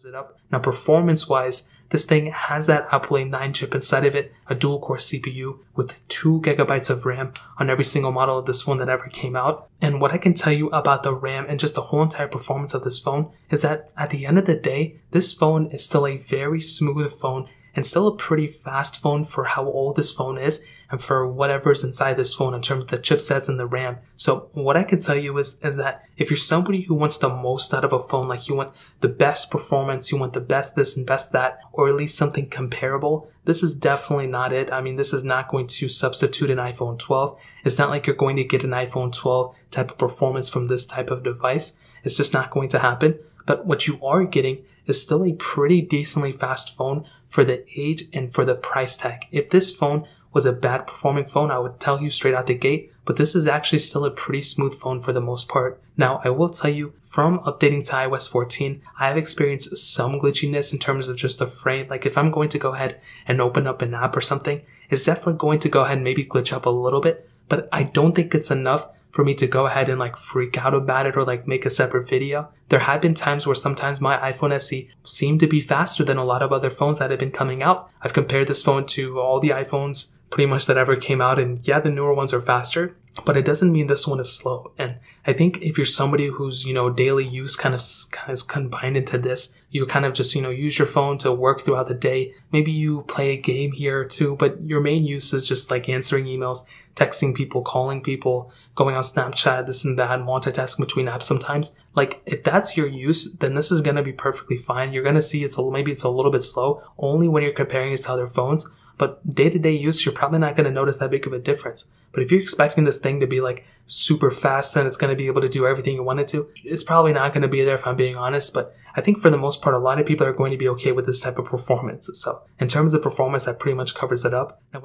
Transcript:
it up. Now, performance-wise, this thing has that Apple A9 chip inside of it, a dual-core CPU with 2 gigabytes of RAM on every single model of this phone that ever came out. And what I can tell you about the RAM and just the whole entire performance of this phone is that at the end of the day, this phone is still a very smooth phone and still a pretty fast phone for how old this phone is and for whatever's inside this phone in terms of the chipsets and the RAM. So what I can tell you is that if you're somebody who wants the most out of a phone, like you want the best performance, you want the best this and best that, or at least something comparable, this is definitely not it. I mean, this is not going to substitute an iPhone 12. It's not like you're going to get an iPhone 12 type of performance from this type of device. It's just not going to happen. But what you are getting is still a pretty decently fast phone for the age and for the price tag. If this phone was a bad performing phone, I would tell you straight out the gate, but this is actually still a pretty smooth phone for the most part. Now, I will tell you, from updating to iOS 14, I have experienced some glitchiness in terms of just the frame. Like if I'm going to go ahead and open up an app or something, it's definitely going to go ahead and maybe glitch up a little bit, but I don't think it's enough for me to go ahead and like freak out about it or like make a separate video. There have been times where sometimes my iPhone SE seemed to be faster than a lot of other phones that have been coming out. I've compared this phone to all the iPhones pretty much that ever came out, and yeah, the newer ones are faster, but it doesn't mean this one is slow. And I think if you're somebody who's, daily use kind of is combined into this, you kind of just, use your phone to work throughout the day. Maybe you play a game here or two, but your main use is just like answering emails, texting people, calling people, going on Snapchat, this and that, multitasking between apps sometimes. Like if that's your use, then this is going to be perfectly fine. You're going to see maybe it's a little bit slow only when you're comparing it to other phones. But day-to-day use, you're probably not going to notice that big of a difference. But if you're expecting this thing to be like super fast and it's going to be able to do everything you want it to, it's probably not going to be there if I'm being honest. But I think for the most part, a lot of people are going to be okay with this type of performance. So in terms of performance, that pretty much covers it up. Now,